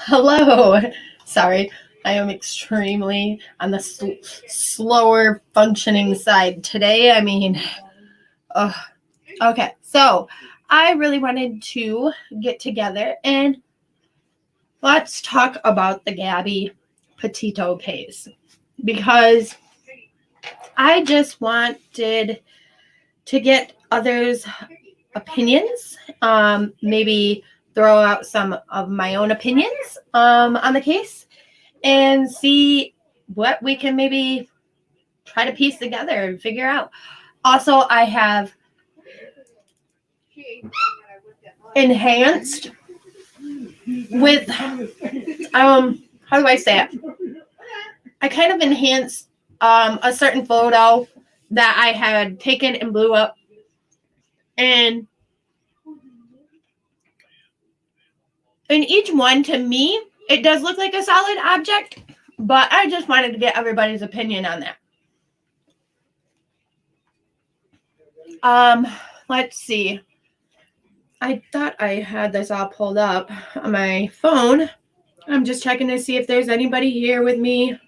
Hello. Sorry, I am extremely on the slower functioning side today. Okay. So I really wanted to get together and let's talk about the Gabby Petito case because I just wanted to get others' opinions, maybe throw out some of my own opinions on the case and see what we can maybe try to piece together and figure out. Also, I have enhanced with how do I say it? I kind of enhanced a certain photo that I had taken and blew up. And in each one, to me, it does look like a solid object, but I just wanted to get everybody's opinion on that. Let's see. I thought I had this all pulled up on my phone. I'm just checking to see if there's anybody here with me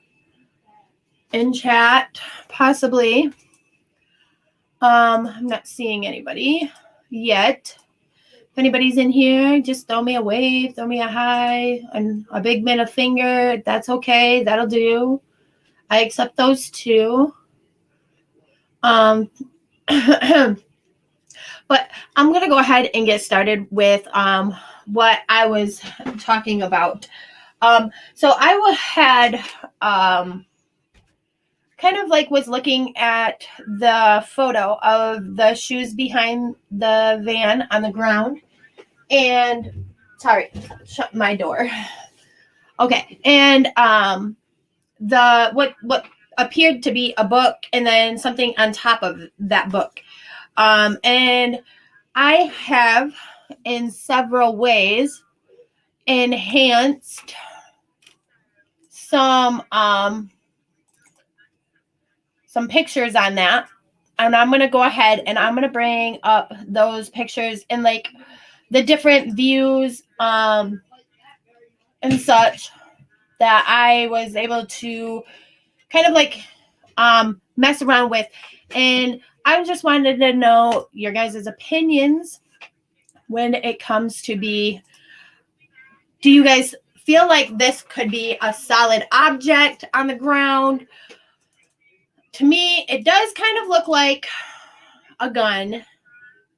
in chat, possibly. I'm not seeing anybody yet. If anybody's in here, just throw me a wave, throw me a hi, and a big middle finger. That's okay. That'll do. I accept those too. But I'm going to go ahead and get started with what I was talking about. So I had kind of like was looking at the photo of the shoes behind the van on the ground. And sorry, shut my door. Okay. And the what appeared to be a book and then something on top of that book. And I have in several ways enhanced some pictures on that. And I'm going to go ahead and I'm going to bring up those pictures in like the different views and such that I was able to kind of like mess around with. And I just wanted to know your guys' opinions when it comes to do you guys feel like this could be a solid object on the ground? To me, it does kind of look like a gun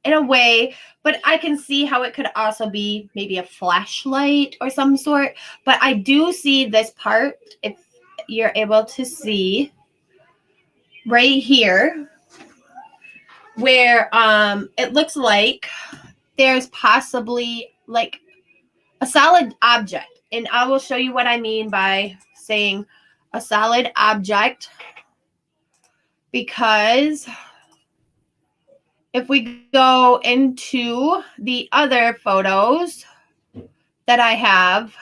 in a way, but I can see how it could also be maybe a flashlight or some sort. But I do see this part, if you're able to see right here, where it looks like there's possibly like a solid object. And I will show you what I mean by saying a solid object, because if we go into the other photos that I have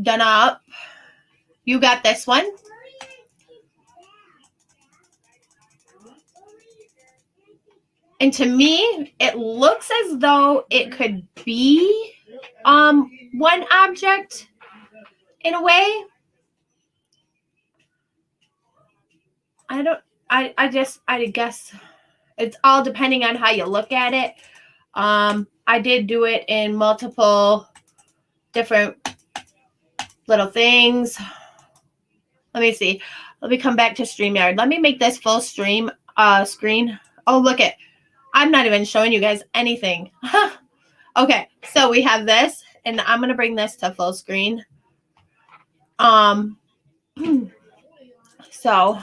done up, you got this one. And to me, it looks as though it could be one object in a way. I guess it's all depending on how you look at it. I did do it in multiple different little things. Let me see. Let me come back to StreamYard. Let me make this full screen. Oh, look it. I'm not even showing you guys anything. Okay, so we have this, and I'm going to bring this to full screen. So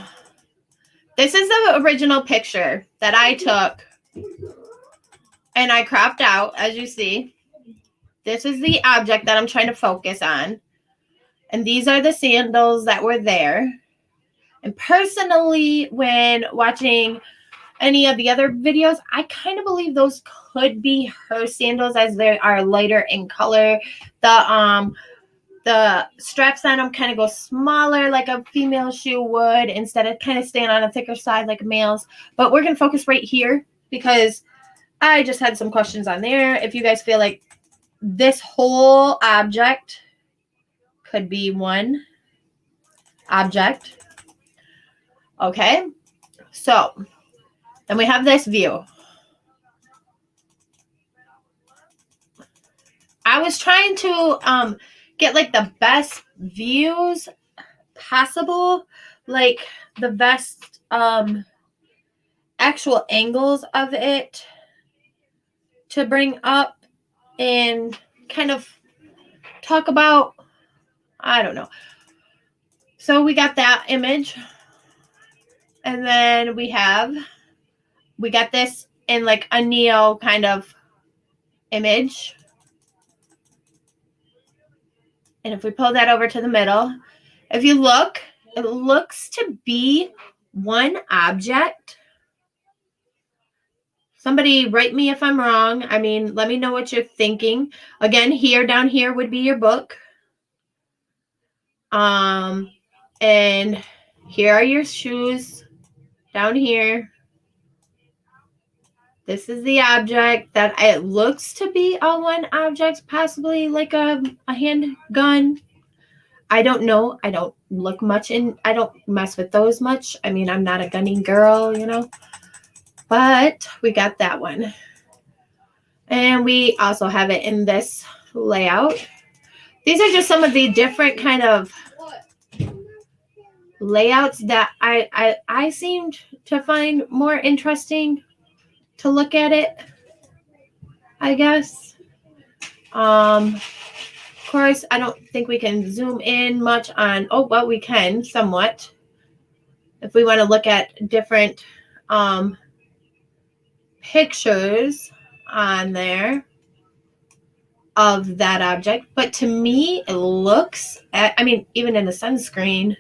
this is the original picture that I took, and I cropped out, as you see. This is the object that I'm trying to focus on. And these are the sandals that were there. And personally, when watching any of the other videos, I kind of believe those could be her sandals, as they are lighter in color. The straps on them kind of go smaller like a female shoe would, instead of kind of staying on a thicker side like males. But we're going to focus right here because I just had some questions on there. If you guys feel like this whole object could be one object. Okay, so then we have this view. I was trying to get like the best views possible, like the best actual angles of it to bring up and kind of talk about. I don't know. So we got that image, and then we got this in like a neo kind of image. And if we pull that over to the middle, if you look, it looks to be one object. Somebody write me if I'm wrong. I mean, let me know what you're thinking. Again, down here would be your book. And here are your shoes down here. This is the object that it looks to be all one object, possibly like a handgun. I don't know. I don't look much I don't mess with those much. I mean, I'm not a gunning girl, you know. But we got that one. And we also have it in this layout. These are just some of the different kind of layouts that I seemed to find more interesting to look at it, I guess. Of course, I don't think we can zoom in much on, well, we can somewhat if we want to look at different pictures on there of that object. But to me, it looks, I mean, even in the sunscreen,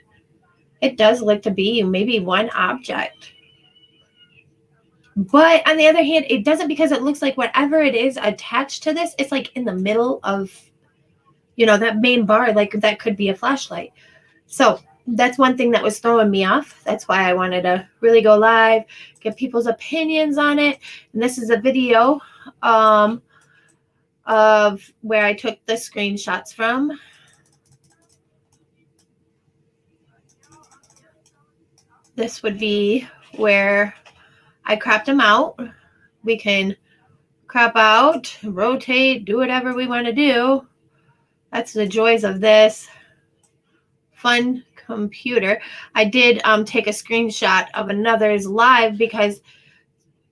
it does look to be maybe one object. But on the other hand, it doesn't, because it looks like whatever it is attached to this, it's like in the middle of, you know, that main bar, like that could be a flashlight. So that's one thing that was throwing me off. That's why I wanted to really go live, get people's opinions on it. And this is a video of where I took the screenshots from. This would be where I cropped them out. We can crop out, rotate, do whatever we want to do. That's the joys of this fun computer. I did take a screenshot of another's live because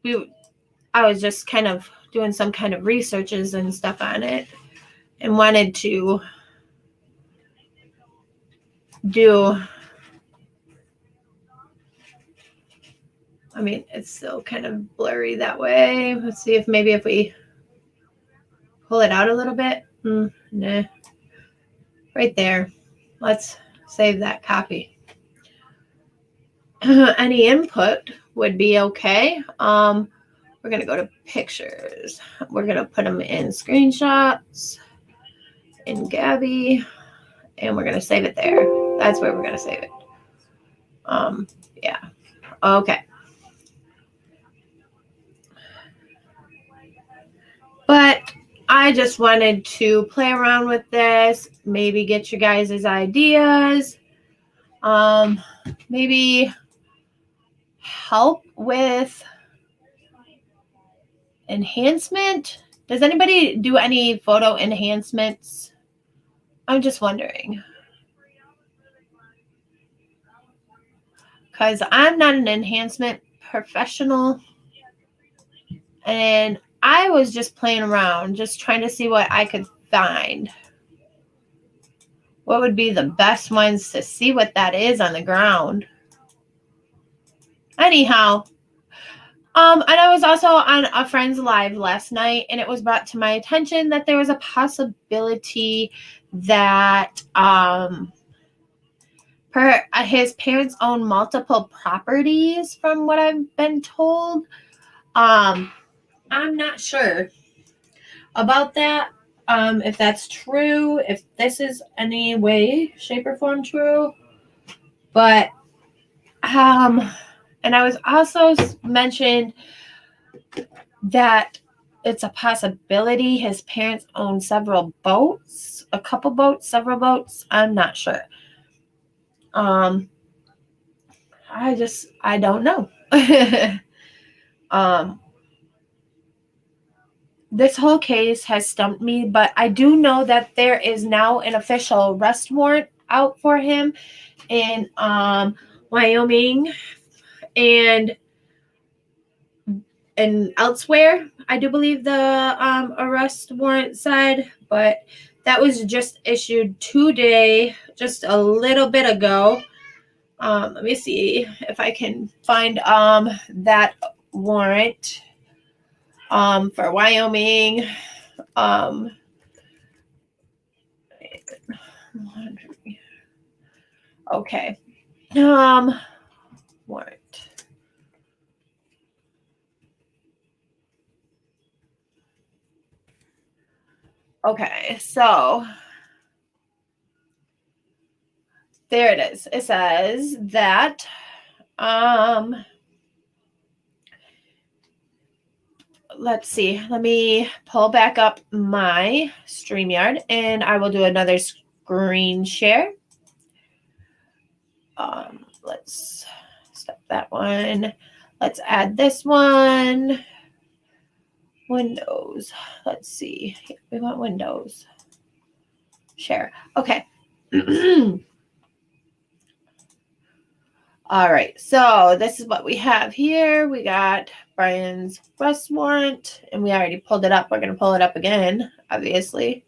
I was just kind of doing some kind of researches and stuff on it and wanted to do, I mean, it's still kind of blurry that way. Let's see if maybe if we pull it out a little bit. Nah. Right there. Let's save that copy. Any input would be okay. We're going to go to pictures. We're going to put them in screenshots in Gabby, and we're going to save it there. That's where we're going to save it. Yeah. Okay. But I just wanted to play around with this, maybe get you guys' ideas, maybe help with enhancement. Does anybody do any photo enhancements? I'm just wondering. Because I'm not an enhancement professional. And I was just playing around, just trying to see what I could find. What would be the best ones to see what that is on the ground? Anyhow, and I was also on a friend's live last night, and it was brought to my attention that there was a possibility that his parents own multiple properties, from what I've been told. I'm not sure about that. If that's true, if this is any way, shape, or form true. But, and I was also mentioned that it's a possibility his parents own several boats, a couple boats, several boats. I'm not sure. I don't know. This whole case has stumped me, but I do know that there is now an official arrest warrant out for him in Wyoming and elsewhere. I do believe the arrest warrant said, but that was just issued today, just a little bit ago. Let me see if I can find that warrant for Wyoming. Okay. Warrant. Okay, so there it is. It says that let's see. Let me pull back up my StreamYard and I will do another screen share. Let's stop that one. Let's add this one. Windows. Let's see. We want Windows. Share. Okay. All right. So this is what we have here. We got Brian's arrest warrant, and we already pulled it up. We're going to pull it up again, obviously.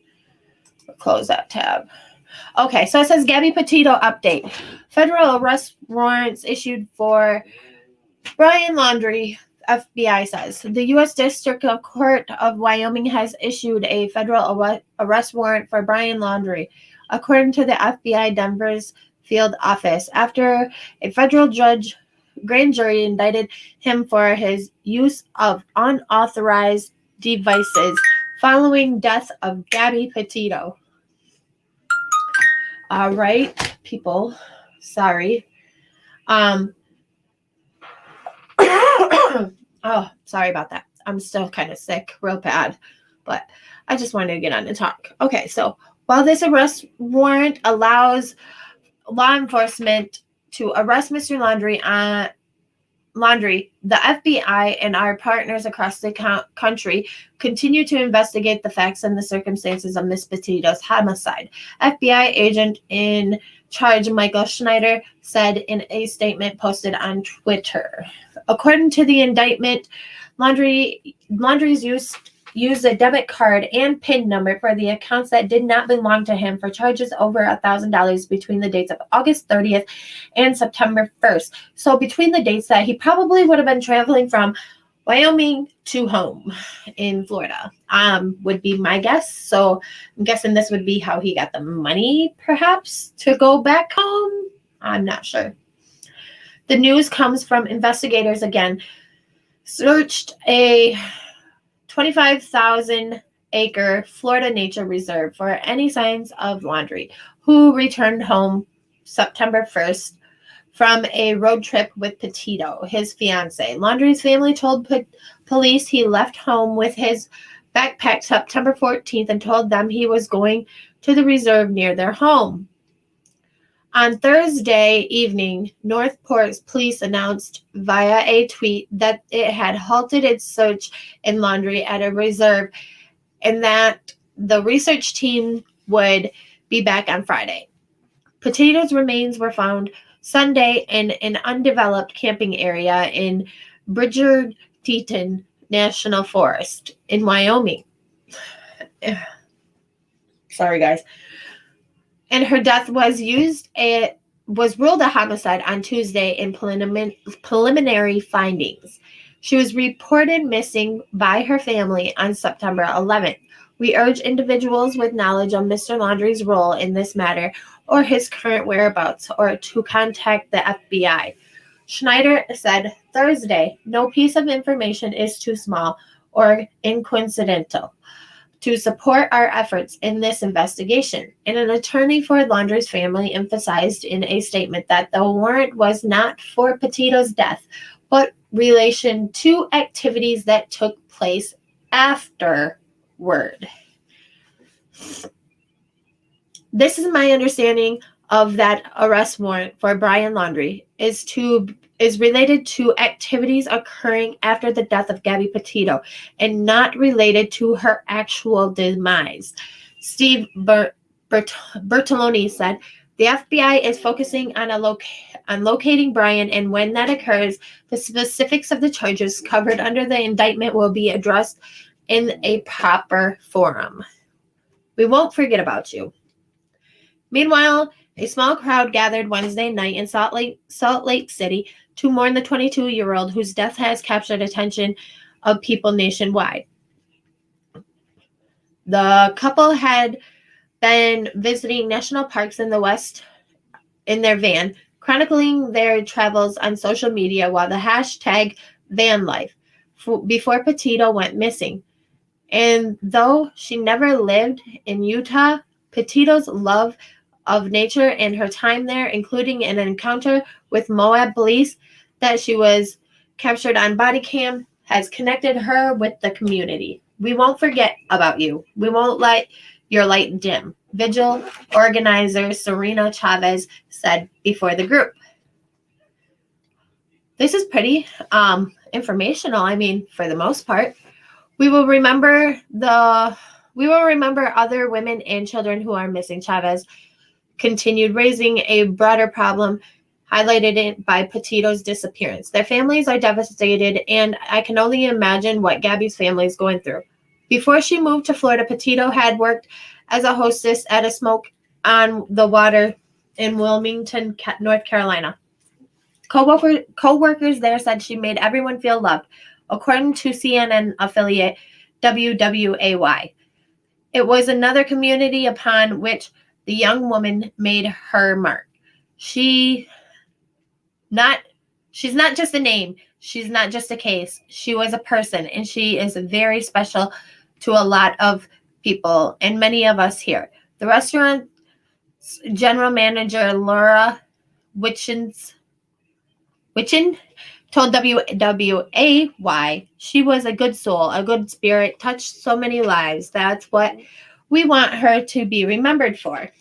We'll close that tab. Okay. So it says Gabby Petito update. Federal arrest warrants issued for Brian Laundrie. FBI says the U.S. District Court of Wyoming has issued a federal arrest warrant for Brian Laundrie, according to the FBI Denver's field office, after a federal grand jury indicted him for his use of unauthorized devices following death of Gabby Petito. All right, people. Sorry. Oh, sorry about that. I'm still kind of sick, real bad, but I just wanted to get on and talk. Okay, so while this arrest warrant allows law enforcement to arrest Mr. Laundrie, the FBI and our partners across the country continue to investigate the facts and the circumstances of Ms. Petito's homicide. FBI agent in charge Michael Schneider said in a statement posted on Twitter. According to the indictment, Laundrie's used a debit card and PIN number for the accounts that did not belong to him for charges over $1,000 between the dates of August 30th and September 1st. So between the dates that he probably would have been traveling from Wyoming to home in Florida, would be my guess. So I'm guessing this would be how he got the money, perhaps, to go back home. I'm not sure. The news comes from investigators again. Searched a 25,000-acre Florida nature reserve for any signs of Laundrie, who returned home September 1st from a road trip with Petito, his fiancée. Laundrie's family told police he left home with his backpack September 14th and told them he was going to the reserve near their home. On Thursday evening, Northport police announced via a tweet that it had halted its search in Laundrie at a reserve and that the research team would be back on Friday. Petito's remains were found Sunday in an undeveloped camping area in Bridger-Teton National Forest in Wyoming. Sorry, guys. And her death was ruled a homicide on Tuesday in preliminary findings. She was reported missing by her family on September 11th. We urge individuals with knowledge of Mr. Laundrie's role in this matter or his current whereabouts or to contact the FBI. Schneider said Thursday, no piece of information is too small or coincidental to support our efforts in this investigation. And an attorney for Laundrie's family emphasized in a statement that the warrant was not for Petito's death, but relation to activities that took place afterward. This is my understanding of that arrest warrant for Brian Laundrie is related to activities occurring after the death of Gabby Petito and not related to her actual demise. Steve Bertoloni said, the FBI is focusing on locating Brian, and when that occurs, the specifics of the charges covered under the indictment will be addressed in a proper forum. We won't forget about you. Meanwhile, a small crowd gathered Wednesday night in Salt Lake City to mourn the 22-year-old whose death has captured attention of people nationwide. The couple had been visiting national parks in the West in their van, chronicling their travels on social media while the hashtag #vanlife before Petito went missing. And though she never lived in Utah, Petito's love of nature and her time there, including an encounter with Moab police that she was captured on body cam, has connected her with the community. We won't forget about you. We won't let your light dim, Vigil organizer Serena Chavez said before the group. This is pretty informational, for the most part. We will remember other women and children who are missing, Chavez continued, raising a broader problem highlighted by Petito's disappearance. Their families are devastated, and I can only imagine what Gabby's family is going through. Before she moved to Florida, Petito had worked as a hostess at a Smoke on the Water in Wilmington, North Carolina. Co-workers there said she made everyone feel loved, according to CNN affiliate WWAY. It was another community upon which the young woman made her mark. She's not just a name. She's not just a case. She was a person, and she is very special to a lot of people and many of us here. The restaurant's general manager, Laura Witchin, told WWAY she was a good soul, a good spirit, touched so many lives. That's what we want her to be remembered for.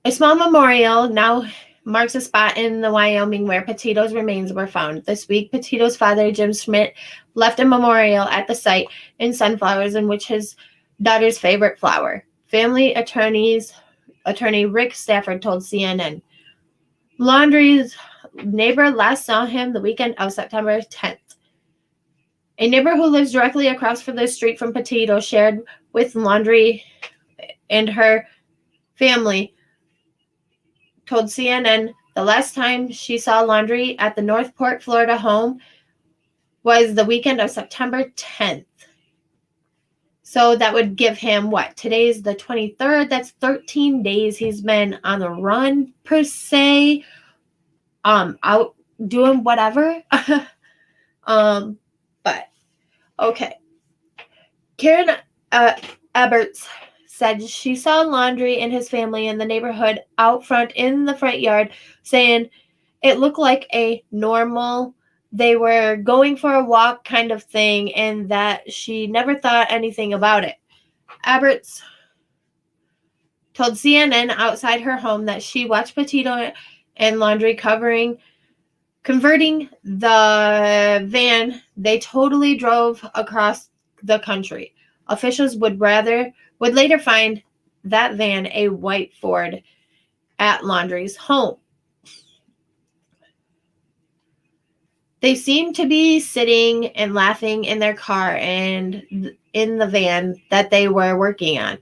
A small memorial now marks a spot in the Wyoming where Petito's remains were found. This week, Petito's father, Jim Schmidt, left a memorial at the site in sunflowers, in which his daughter's favorite flower. Family attorney Rick Stafford told CNN. Laundrie's neighbor last saw him the weekend of September 10th. A neighbor who lives directly across from the street from Petito shared with Laundrie and her family told CNN the last time she saw Laundrie at the Northport, Florida home was the weekend of September 10th. So that would give him what? Today's the 23rd. That's 13 days he's been on the run, per se. Out doing whatever. But okay. Karen Eberts said she saw Laundrie and his family in the neighborhood out front in the front yard, saying it looked like a normal, they were going for a walk kind of thing, and that she never thought anything about it. Eberts told CNN outside her home that she watched Petito and Laundrie converting the van they totally drove across the country. Officials would later find that van a white Ford at Laundrie's home. They seemed to be sitting and laughing in their car and in the van that they were working on.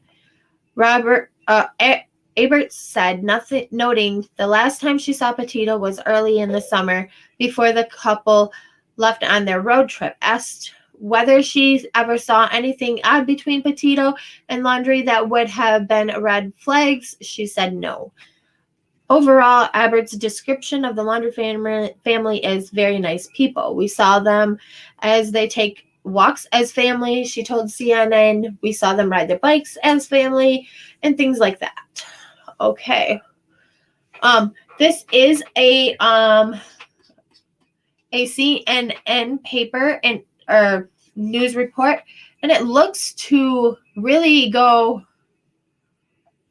Robert Eberts said, nothing, noting the last time she saw Petito was early in the summer before the couple left on their road trip. Asked whether she ever saw anything odd between Petito and Laundrie that would have been red flags, she said no. Overall, Eberts' description of the Laundrie family is very nice people. We saw them as they take walks as family. She told CNN we saw them ride their bikes as family and things like that. Okay. This is a CNN paper and or news report, and it looks to really go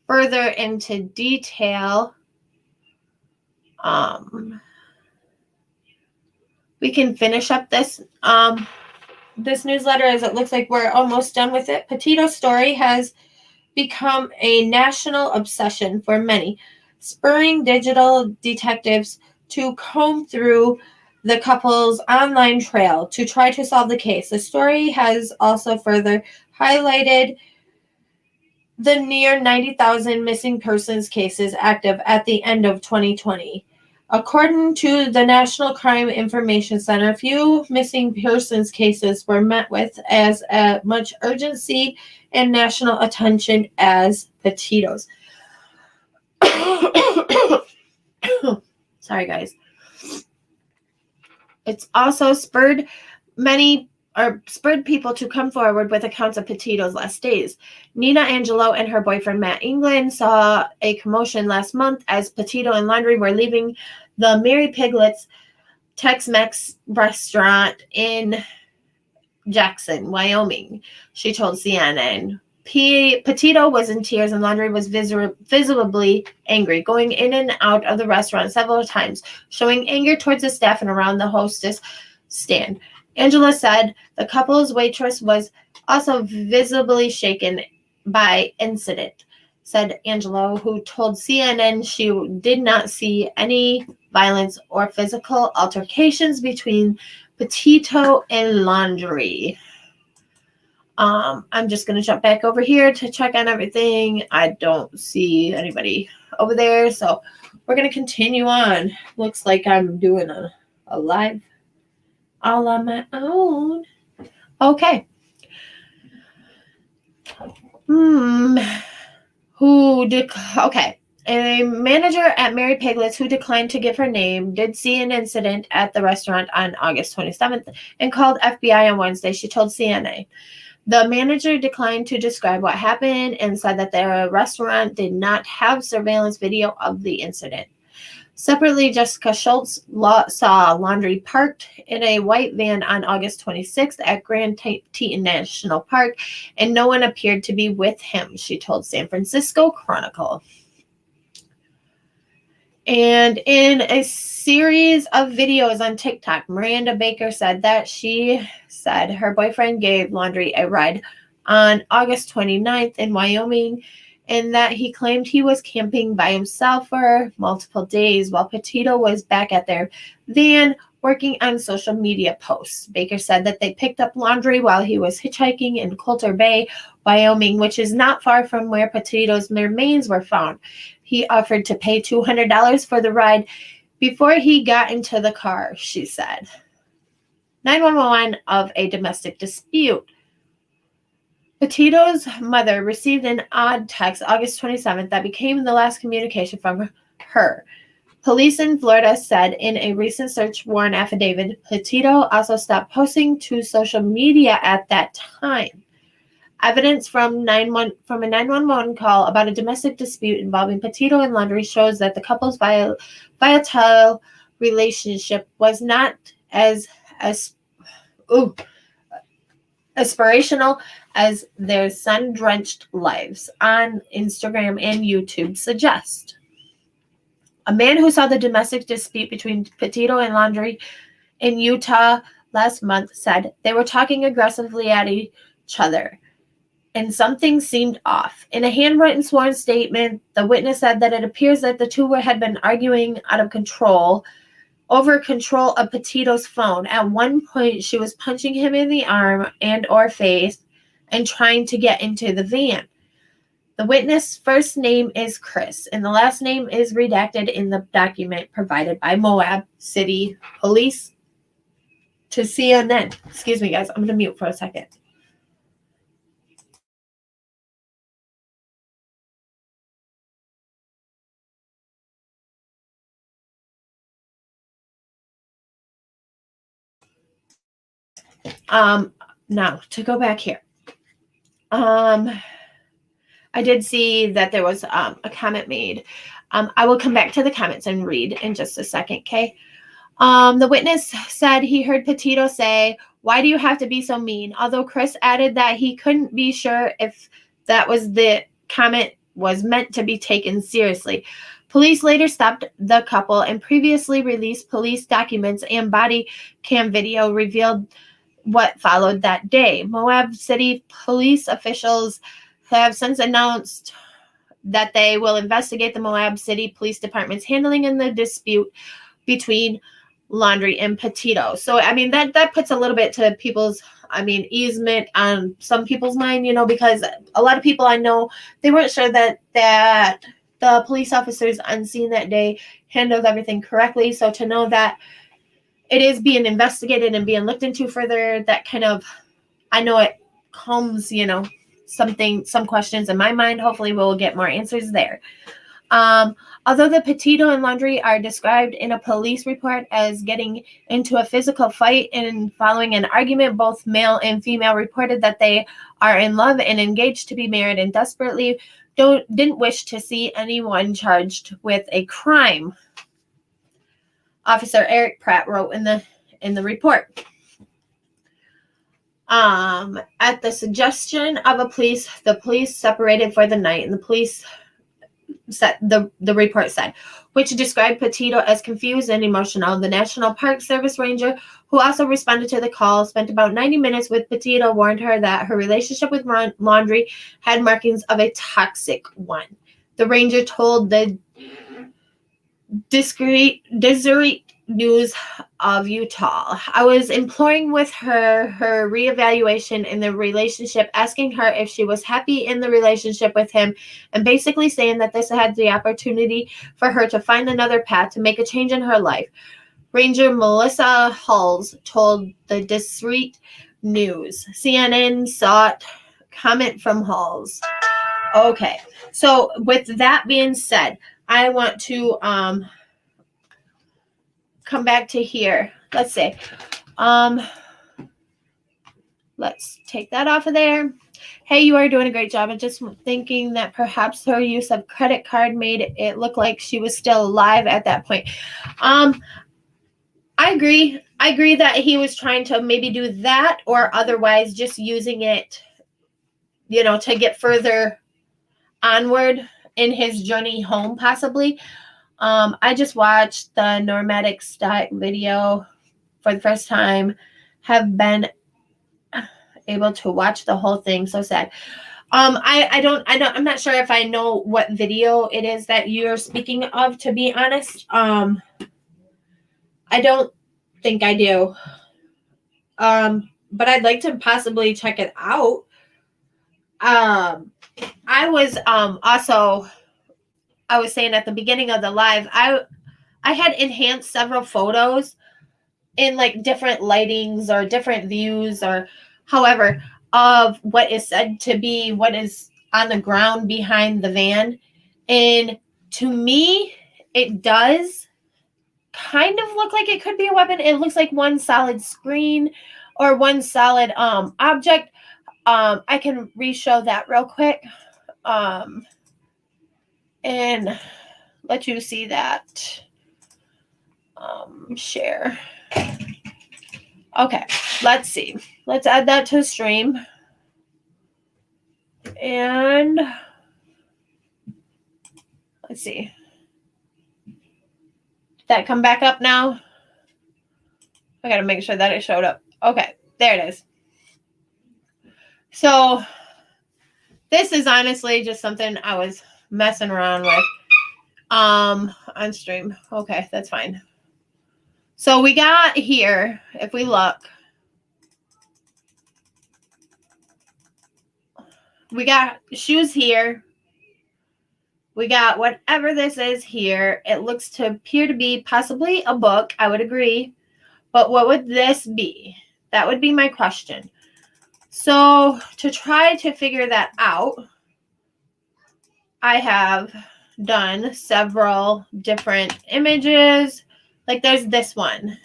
further into detail. We can finish up this this newsletter, as it looks like we're almost done with it. Petito's story has become a national obsession for many, spurring digital detectives to comb through the couple's online trail to try to solve the case. The story has also further highlighted the near 90,000 missing persons cases active at the end of 2020. According to the National Crime Information Center, few missing persons cases were met with as much urgency and national attention as Petito's. Sorry, guys. It's also spurred people to come forward with accounts of Petito's last days. Nina Angelo and her boyfriend Matt England saw a commotion last month as Petito and Laundrie were leaving the Mary Piglet's Tex-Mex restaurant in Jackson, Wyoming, she told CNN. Petito was in tears and Laundrie was visibly angry, going in and out of the restaurant several times, showing anger towards the staff and around the hostess stand. Angela said the couple's waitress was also visibly shaken by incident, said Angelo, who told CNN she did not see any violence or physical altercations between Petito and Laundrie. I'm just going to jump back over here to check on everything. I don't see anybody over there, so we're going to continue on. Looks like I'm doing a live all on my own. Okay. Okay. A manager at Mary Piglet's who declined to give her name did see an incident at the restaurant on August 27th and called FBI on Wednesday, she told CNN. The manager declined to describe what happened and said that the restaurant did not have surveillance video of the incident. Separately, Jessica Schultz saw Laundrie parked in a white van on August 26th at Grand Teton National Park, and no one appeared to be with him, she told San Francisco Chronicle. And in a series of videos on TikTok, Miranda Baker said that she said her boyfriend gave Laundrie a ride on August 29th in Wyoming, and that he claimed he was camping by himself for multiple days while Petito was back at their van working on social media posts. Baker said that they picked up Laundrie while he was hitchhiking in Coulter Bay, Wyoming, which is not far from where Petito's remains were found. He offered to pay $200 for the ride before he got into the car, she said. 911 of a domestic dispute. Petito's mother received an odd text August 27th that became the last communication from her. Police in Florida said in a recent search warrant affidavit, Petito also stopped posting to social media at that time. Evidence from a 911 call about a domestic dispute involving Petito and Laundrie shows that the couple's volatile relationship was not as aspirational as their sun-drenched lives on Instagram and YouTube suggest. A man who saw the domestic dispute between Petito and Laundrie in Utah last month said they were talking aggressively at each other, and something seemed off. In a handwritten sworn statement, the witness said that it appears that the two had been arguing out of control over control of Petito's phone. At one point, she was punching him in the arm and or face and trying to get into the van. The witness' first name is Chris, and the last name is redacted in the document provided by Moab City Police to CNN. Excuse me, guys. I'm going to mute for a second. Now to go back here. I did see that there was a comment made I will come back to the comments and read in just a second, okay? The witness said he heard Petito say, "Why do you have to be so mean?" Although Chris added that he couldn't be sure if that was the comment was meant to be taken seriously. Police later stopped the couple, and previously released police documents and body cam video revealed what followed that day. Moab City police officials have since announced that they will investigate the Moab City Police Department's handling in the dispute between Laundrie and Petito. So, I mean, that puts a little bit to people's, easement on some people's mind, because a lot of people I know, they weren't sure that the police officers on scene that day handled everything correctly. So to know that it is being investigated and being looked into further, that kind of, I know it calms, some questions in my mind. Hopefully we'll get more answers there. Although the Petito and Laundrie are described in a police report as getting into a physical fight and following an argument, both male and female reported that they are in love and engaged to be married and desperately didn't wish to see anyone charged with a crime. Officer Eric Pratt wrote in the report. At the suggestion of the police separated for the night, and the police said, the report said, which described Petito as confused and emotional. The National Park Service ranger, who also responded to the call, spent about 90 minutes with Petito, warned her that her relationship with Laundrie had markings of a toxic one. The ranger told the Deseret News of Utah, "I was imploring with her reevaluation in the relationship, asking her if she was happy in the relationship with him, and basically saying that this had the opportunity for her to find another path to make a change in her life." Ranger Melissa Hulls told the Deseret News. CNN sought comment from Hulls. Okay, so with that being said, I want to come back to here. Let's see. Let's take that off of there. "Hey, you are doing a great job. I'm just thinking that perhaps her use of credit card made it look like she was still alive at that point." I agree. I agree that he was trying to maybe do that, or otherwise just using it, to get further onward in his journey home, possibly. I just watched the Normatic Stack video for the first time. Have been able to watch the whole thing. So sad. I'm not sure if I know what video it is that you're speaking of, to be honest. I don't think I do. But I'd like to possibly check it out. I was I was saying at the beginning of the live, I had enhanced several photos in like different lightings or different views or however of what is said to be what is on the ground behind the van. And to me, it does kind of look like it could be a weapon. It looks like one solid screen or one solid object. I can re-show that real quick. And let you see that. Share. Okay, let's see. Let's add that to the stream. And let's see. Did that come back up now? I gotta make sure that it showed up. Okay, there it is. So this is honestly just something I was messing around with on stream. Okay, that's fine. So we got here, if we look, we got shoes here. We got whatever this is here. It looks to appear to be possibly a book. I would agree. But what would this be? That would be my question. So to try to figure that out, I have done several different images. Like there's this one.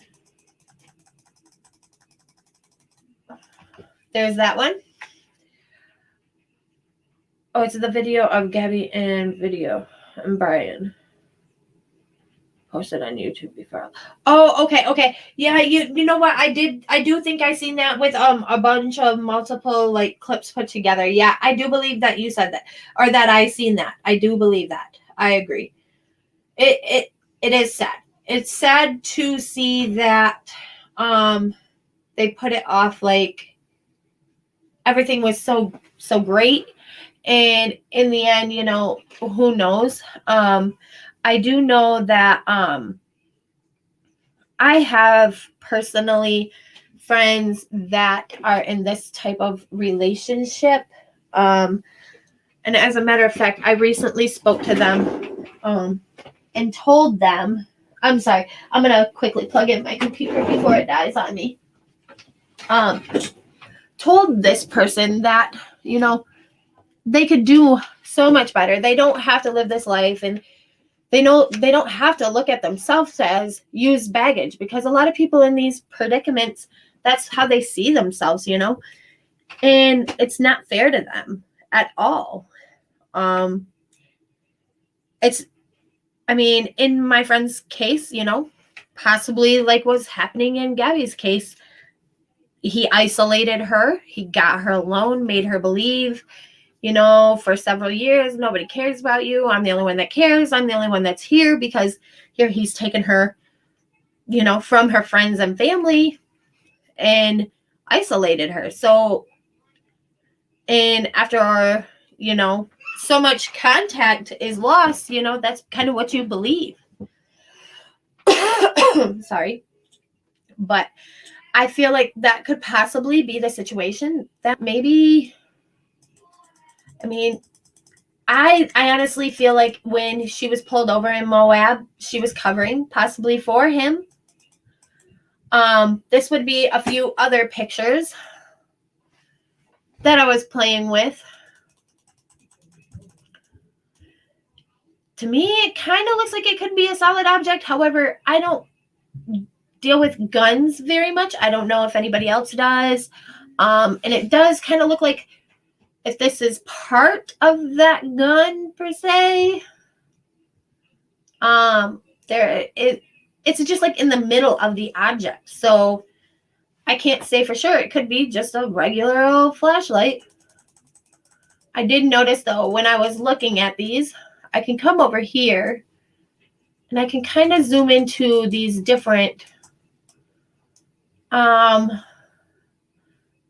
There's that one. Oh, it's the video of Gabby and Brian. Posted on YouTube before. Oh, okay. Yeah, you know what? I do think I seen that with a bunch of multiple like clips put together. Yeah, I do believe that you said that, or that I seen that. I do believe that. I agree. It is sad. It's sad to see that they put it off like everything was so great, and in the end, you know, who knows? I do know that I have personally friends that are in this type of relationship. And as a matter of fact, I recently spoke to them and told them, I'm sorry, I'm going to quickly plug in my computer before it dies on me. Told this person that, you know, they could do so much better. They don't have to live this life, and they know they don't have to look at themselves as used baggage, because a lot of people in these predicaments, that's how they see themselves, you know, and it's not fair to them at all. It's, I mean, in my friend's case, you know, possibly like what's happening in Gabby's case, he isolated her, he got her alone, made her believe, you know, for several years, nobody cares about you. I'm the only one that cares. I'm the only one that's here, because here he's taken her, you know, from her friends and family and isolated her. So, and after, you know, so much contact is lost, you know, that's kind of what you believe. Sorry. But I feel like that could possibly be the situation that maybe, I mean, I honestly feel like when she was pulled over in Moab, she was covering possibly for him. This would be a few other pictures that I was playing with. To me, it kind of looks like it could be a solid object. However, I don't deal with guns very much. I don't know if anybody else does. And it does kind of look like if this is part of that gun per se. It's just like in the middle of the object. So I can't say for sure. It could be just a regular old flashlight. I did notice though, when I was looking at these, I can come over here and I can kind of zoom into these different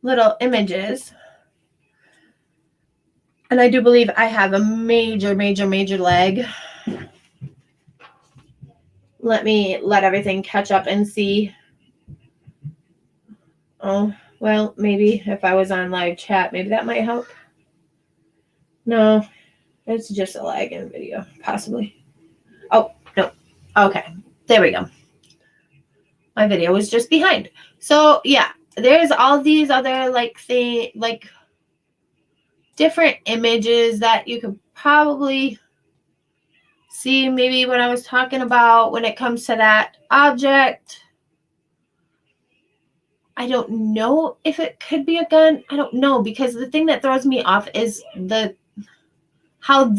little images. And I do believe I have a major lag. Let me let everything catch up and see. Oh, well, maybe if I was on live chat, maybe that might help. No, it's just a lag in video, possibly. Oh, no. Okay, there we go. My video was just behind. So, yeah, there's all these other, like different images that you could probably see maybe what I was talking about when it comes to that object. I don't know if it could be a gun. I don't know, because the thing that throws me off is the butt of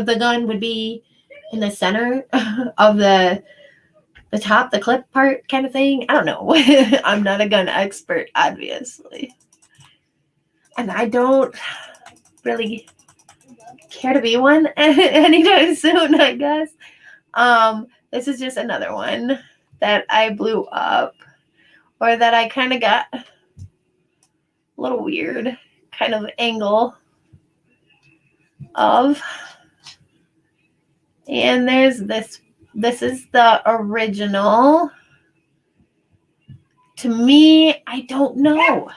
the gun would be in the center of the top, the clip part kind of thing. I don't know. I'm not a gun expert, obviously. And I don't really care to be one anytime soon, I guess. This is just another one that I blew up, or that I kind of got a little weird kind of angle of. And there's this is the original. To me, I don't know.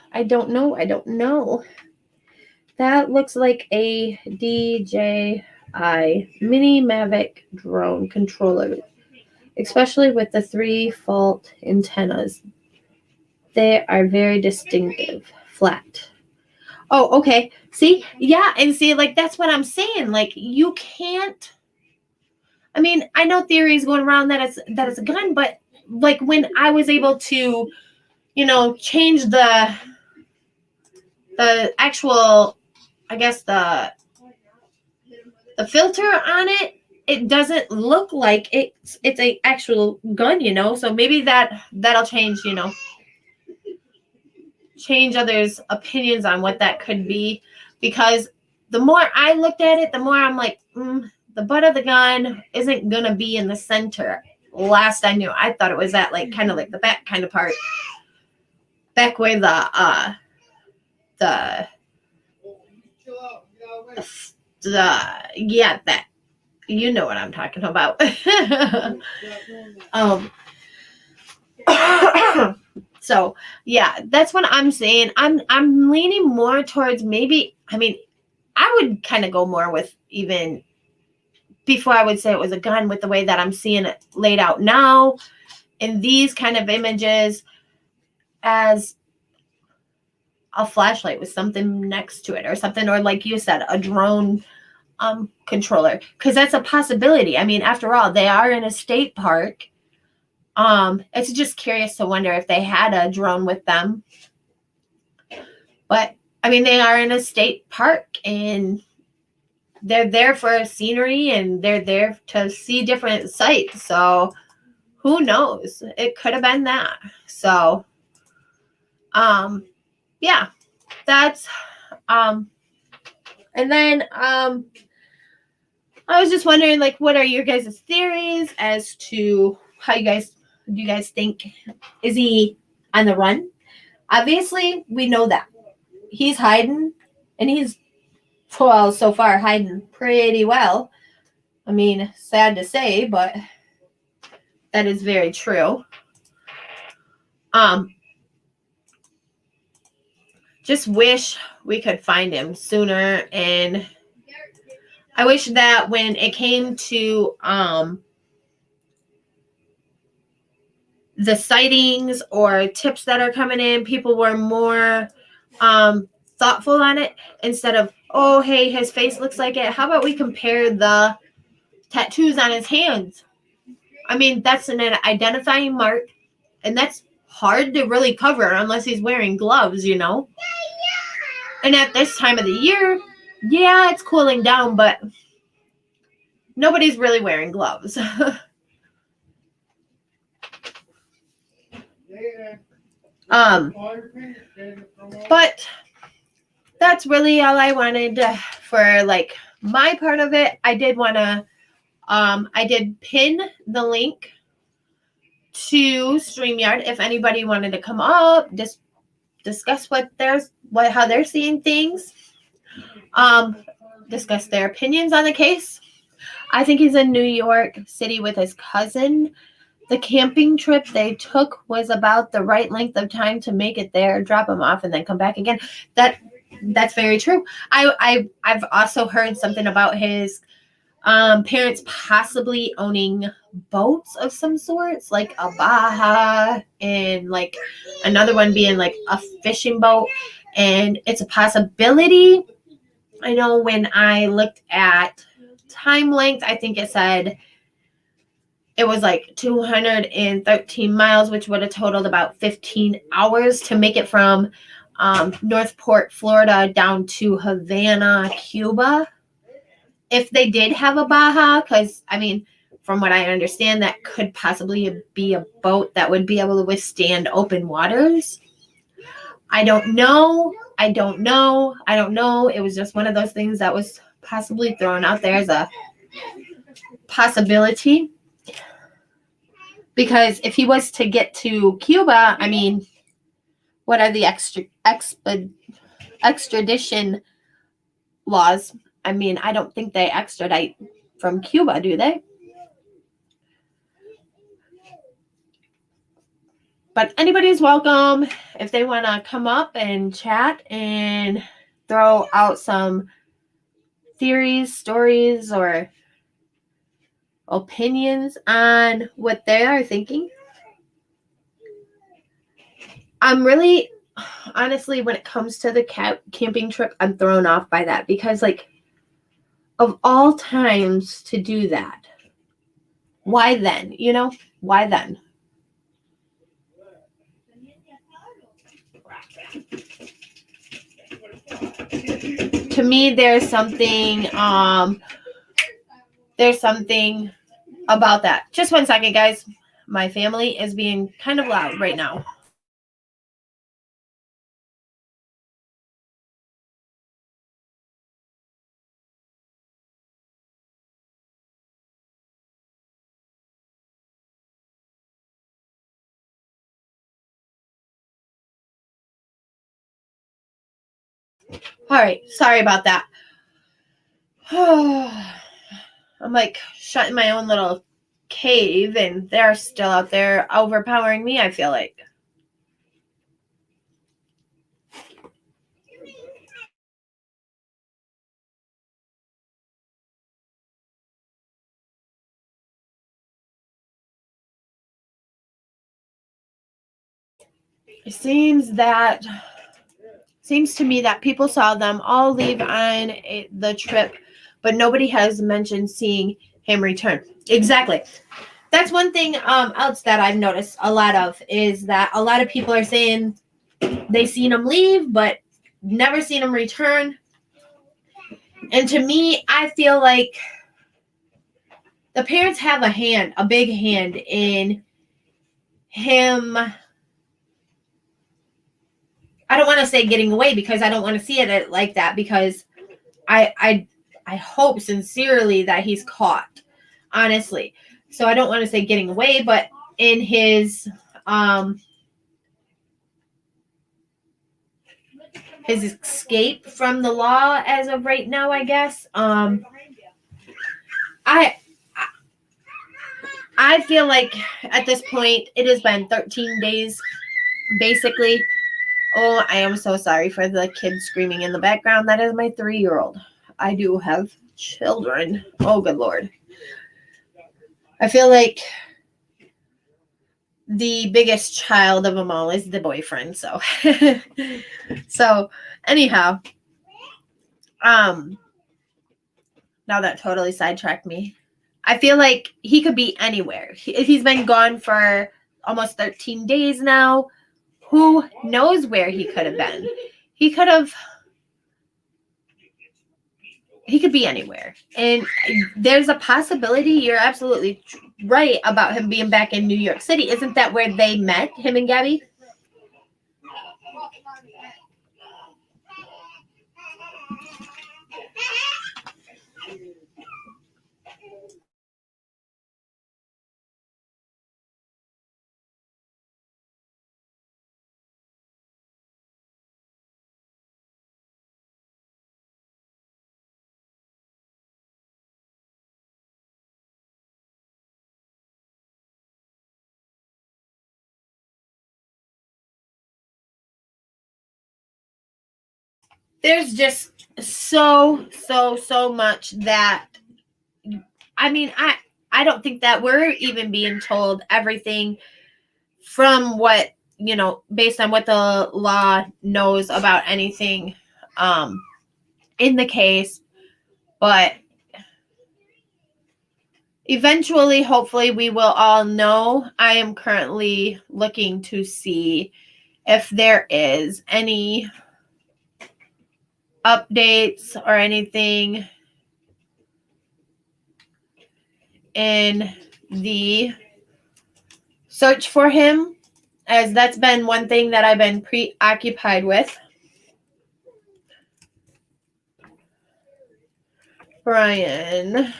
That looks like a DJI Mini Mavic drone controller, especially with the 3 fault antennas. They are very distinctive, flat. Oh, okay. See? Yeah, and see, like, that's what I'm saying. Like, you can't, I mean, I know theories going around that it's a gun, but like when I was able to, you know, change the actual, I guess the filter on it, it doesn't look like it's a actual gun, you know. So maybe that'll change, you know, change others' opinions on what that could be, because the more I looked at it, the more I'm like, the butt of the gun isn't gonna be in the center. Last I knew, I thought it was at like kind of like the back kind of part, back where the yeah, that, you know what I'm talking about. So yeah, that's what I'm saying. I'm leaning more towards maybe, I mean, I would kind of go more with, even before I would say it was a gun, with the way that I'm seeing it laid out now in these kind of images, as a flashlight with something next to it or something, or like you said, a drone controller, because that's a possibility. I mean, after all, they are in a state park. It's just curious to wonder if they had a drone with them. But I mean, they are in a state park and they're there for scenery and they're there to see different sights. So who knows? It could have been that. So yeah, that's and then I was just wondering, like, what are your guys' theories as to how do you guys think, is he on the run? Obviously, we know that he's hiding, and he's, well, so far hiding pretty well. I mean, sad to say, but that is very true. Just wish we could find him sooner, and I wish that when it came to the sightings or tips that are coming in, people were more thoughtful on it, instead of, oh, hey, his face looks like it. How about we compare the tattoos on his hands? I mean, that's an identifying mark, and that's hard to really cover unless he's wearing gloves, you know? And at this time of the year, yeah, it's cooling down, but nobody's really wearing gloves. But that's really all I wanted for like my part of it. I did want to I did pin the link to StreamYard if anybody wanted to come up, just discuss how they're seeing things, discuss their opinions on the case. I think he's in New York City with his cousin. The camping trip they took was about the right length of time to make it there, drop him off, and then come back again. That's very true. I've also heard something about his parents possibly owning boats of some sorts, like a Baja, and like another one being like a fishing boat, and it's a possibility. I know when I looked at time length, I think it said it was like 213 miles, which would have totaled about 15 hours to make it from Northport, Florida, down to Havana, Cuba. If they did have a Baja, because, I mean, from what I understand, that could possibly be a boat that would be able to withstand open waters. I don't know. It was just one of those things that was possibly thrown out there as a possibility. Because if he was to get to Cuba, I mean, what are the extradition laws? I mean, I don't think they extradite from Cuba, do they? But anybody's welcome if they want to come up and chat and throw out some theories, stories, or opinions on what they are thinking. I'm really, honestly, when it comes to the camping trip, I'm thrown off by that, because, like, of all times to do that, why then? You know, why then? To me, there's something there's something about that. Just one second, guys. My family is being kind of loud right now. All right, sorry about that. I'm like shut in my own little cave, and they're still out there overpowering me, I feel like. It seems to me that people saw them all leave on the trip, but nobody has mentioned seeing him return. Exactly. That's one thing else that I've noticed a lot of, is that a lot of people are saying they seen him leave, but never seen him return. And to me, I feel like the parents have a big hand in him. I don't want to say getting away, because I don't want to see it like that, because I hope sincerely that he's caught, honestly. So I don't want to say getting away, but in his escape from the law as of right now, I guess. I feel like at this point it has been 13 days, basically. Oh, I am so sorry for the kids screaming in the background. That is my 3-year-old. I do have children. Oh, good Lord. I feel like the biggest child of them all is the boyfriend. So, so anyhow, now that totally sidetracked me. I feel like he could be anywhere. He's been gone for almost 13 days now. Who knows where he could have been? He could be anywhere. And there's a possibility, you're absolutely right about him being back in New York City. Isn't that where they met, him and Gabby? There's just so much that, I mean, I don't think that we're even being told everything from what, based on what the law knows about anything in the case. But eventually, hopefully, we will all know. I am currently looking to see if there is any updates or anything in the search for him, as that's been one thing that I've been preoccupied with. Brian,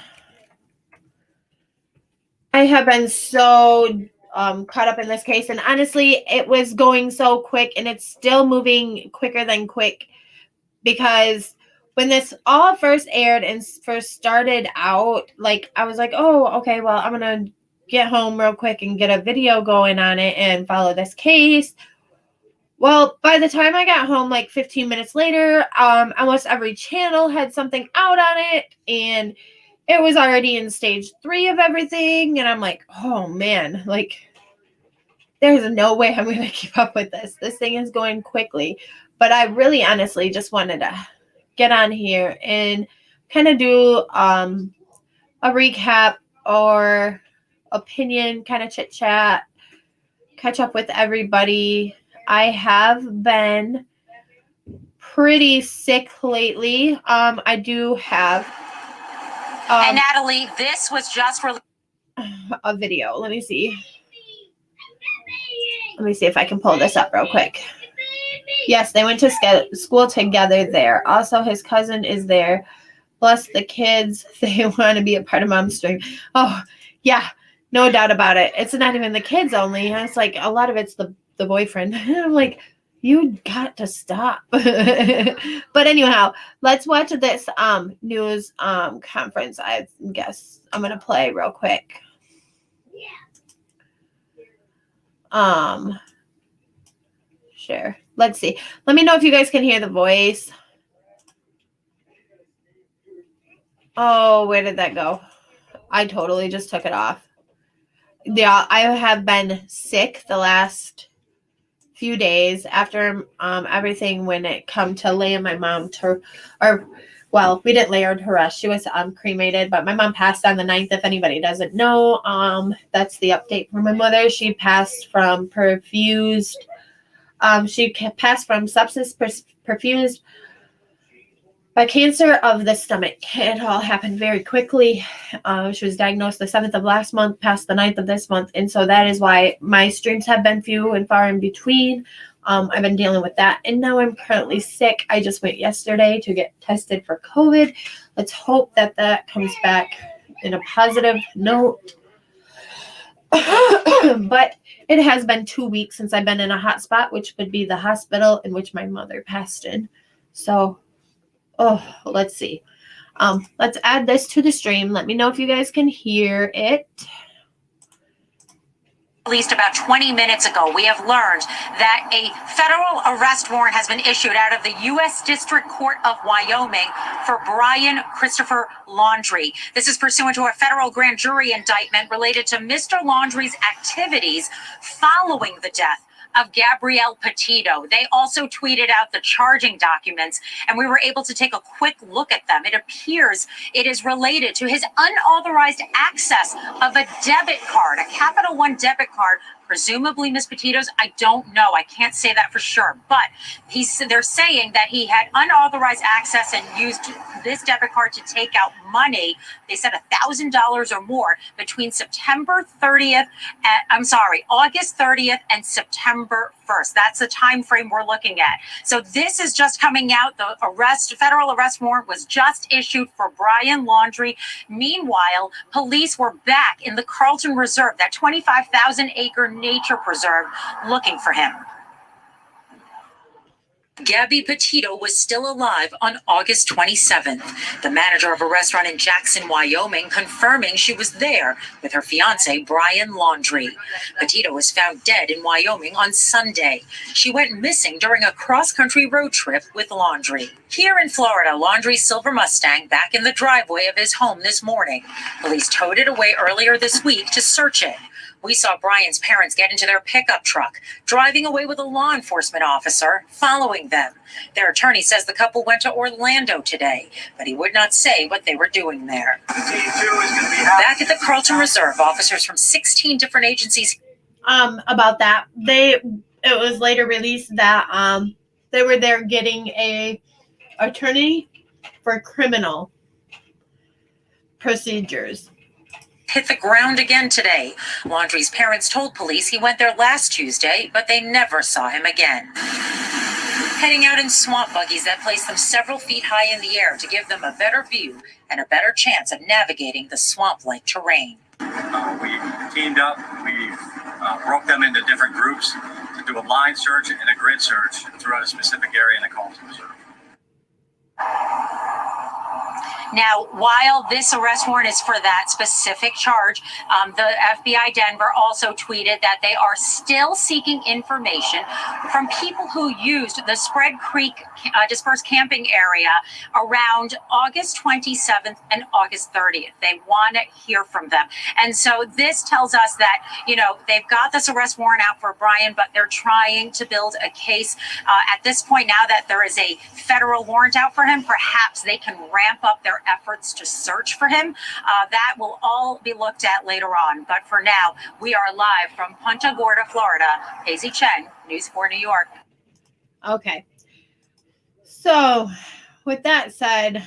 I have been so caught up in this case, and honestly, it was going so quick, and it's still moving quicker than quick, because when this all first aired and first started out, like, I was like, oh, okay, well, I'm gonna get home real quick and get a video going on it and follow this case. Well, by the time I got home, like 15 minutes later, almost every channel had something out on it, and it was already in stage 3 of everything. And I'm like, oh man, like, there's no way I'm going to keep up with this. This thing is going quickly. But I really honestly just wanted to get on here and kind of do a recap or opinion kind of chit chat, catch up with everybody. I have been pretty sick lately. I do have And Natalie, this was just a video. Let me see. Let me see if I can pull this up real quick. Yes, they went to school together there. Also, his cousin is there. Plus, the kids, they want to be a part of Mom's stream. Oh, yeah, no doubt about it. It's not even the kids only. It's like a lot of it's the boyfriend. I'm like, you got to stop. But anyhow, let's watch this news conference. I guess I'm gonna play real quick. Share. Let's see. Let me know if you guys can hear the voice. Oh, where did that go? I totally just took it off. Yeah, I have been sick the last few days after everything when it come to laying my mom to, or well, we didn't lay her to rest. She was cremated, but my mom passed on the 9th. If anybody doesn't know, that's the update for my mother. She passed from perfused. She passed from sepsis perfused by cancer of the stomach. It all happened very quickly. She was diagnosed the 7th of last month, passed the 9th of this month. And so that is why my streams have been few and far in between. I've been dealing with that. And now I'm currently sick. I just went yesterday to get tested for COVID. Let's hope that that comes back in a positive note. But it has been 2 weeks since I've been in a hot spot, which would be the hospital in which my mother passed in. So, let's see. Let's add this to the stream. Let me know if you guys can hear it. Released about 20 minutes ago, we have learned that a federal arrest warrant has been issued out of the U.S. District Court of Wyoming for Brian Christopher Laundrie. This is pursuant to a federal grand jury indictment related to Mr. Laundrie's activities following the death of Gabby Petito. They also tweeted out the charging documents, and we were able to take a quick look at them. It appears it is related to his unauthorized access of a debit card, a Capital One debit card, presumably Miss Petito's. I don't know. I can't say that for sure. But they're saying that he had unauthorized access and used this debit card to take out money. They said $1,000 or more between August 30th and September 1st. That's the time frame we're looking at. So this is just coming out. The federal arrest warrant was just issued for Brian Laundrie. Meanwhile, police were back in the Carlton Reserve, that 25,000-acre nature preserve, looking for him. Gabby Petito was still alive on August 27th. The manager of a restaurant in Jackson, Wyoming, confirming she was there with her fiance, Brian Laundrie. Petito was found dead in Wyoming on Sunday. She went missing during a cross-country road trip with Laundrie. Here in Florida, Laundrie's silver Mustang back in the driveway of his home this morning. Police towed it away earlier this week to search it. We saw Brian's parents get into their pickup truck, driving away with a law enforcement officer following them. Their attorney says the couple went to Orlando today, but he would not say what they were doing there. Back at the Carlton Reserve, officers from 16 different agencies. About that, it was later released that they were there getting a attorney for criminal procedures. Hit the ground again today. Laundrie's parents told police he went there last Tuesday, but they never saw him again. Heading out in swamp buggies that place them several feet high in the air to give them a better view and a better chance of navigating the swamp-like terrain. We teamed up. We broke them into different groups to do a line search and a grid search throughout a specific area in the Carlton Reserve. Now, while this arrest warrant is for that specific charge, the FBI Denver also tweeted that they are still seeking information from people who used the Spread Creek dispersed camping area around August 27th and August 30th. They want to hear from them. And so this tells us that, they've got this arrest warrant out for Brian, but they're trying to build a case. At this point, now that there is a federal warrant out for him, perhaps they can ramp up their efforts to search for him. That will all be looked at later on. But for now, we are live from Punta Gorda, Florida. Hazy Chen, News 4 New York. Okay. So with that said,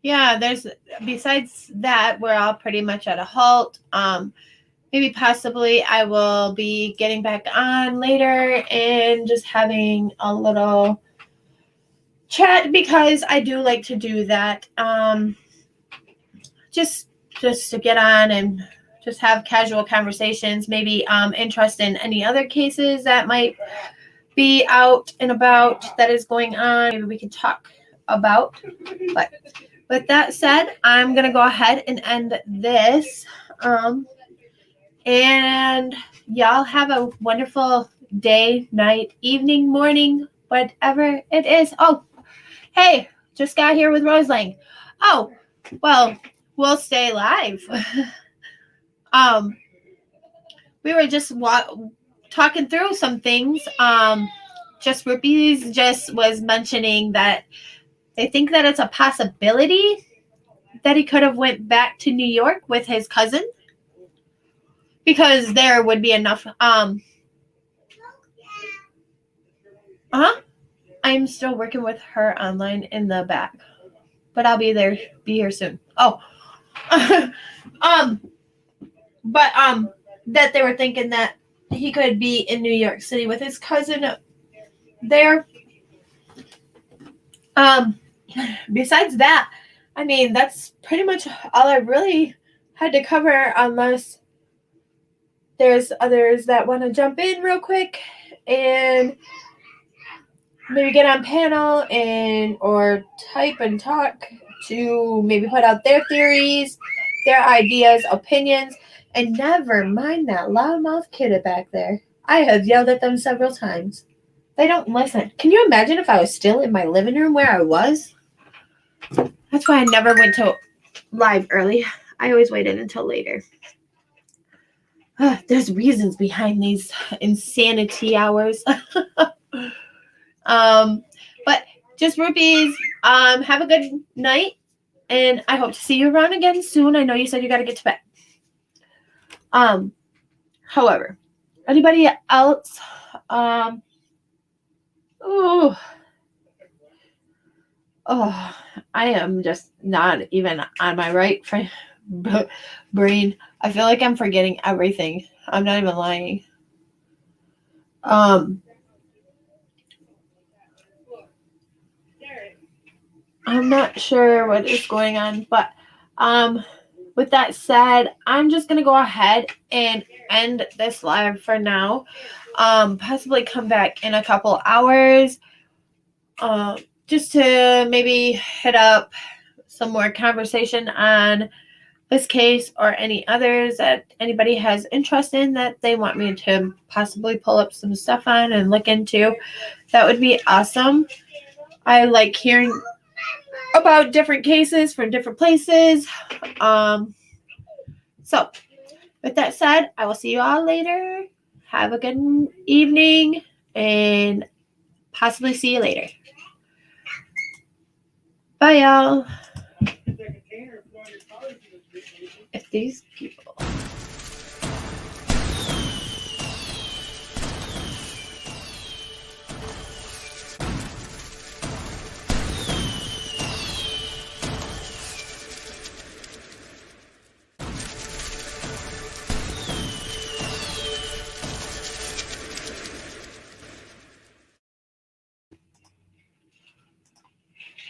yeah, there's besides that, we're all pretty much at a halt. Maybe possibly I will be getting back on later and just having a little chat because I do like to do that. Just to get on and just have casual conversations, maybe interest in any other cases that might be out and about that is going on. Maybe we can talk about. But with that said, I'm gonna go ahead and end this. And y'all have a wonderful day, night, evening, morning, whatever it is. Oh, hey, just got here with Roselang. Oh, well, we'll stay live. We were just talking through some things. Just Rupees just was mentioning that they think that it's a possibility that he could have went back to New York with his cousin because there would be enough. I'm still working with her online in the back, but I'll be here soon. Oh, but that they were thinking that he could be in New York City with his cousin there. Besides that, I mean, that's pretty much all I really had to cover, unless there's others that want to jump in real quick and maybe get on panel and or type and talk to maybe put out their theories, their ideas, opinions, and never mind that loudmouth kid back there. I have yelled at them several times. They don't listen. Can you imagine if I was still in my living room where I was? That's why I never went to live early. I always waited until later. There's reasons behind these insanity hours. But just Rupees, have a good night, and I hope to see you around again soon. I know you said you got to get to bed. However, anybody else, I am just not even on my right brain. I feel like I'm forgetting everything. I'm not even lying. I'm not sure what is going on, but with that said, I'm just gonna go ahead and end this live for now. Possibly come back in a couple hours. Just to maybe hit up some more conversation on this case or any others that anybody has interest in that they want me to possibly pull up some stuff on and look into. That would be awesome. I like hearing about different cases from different places. So with that said, I will see you all later. Have a good evening and possibly see you later. Bye, y'all. If these people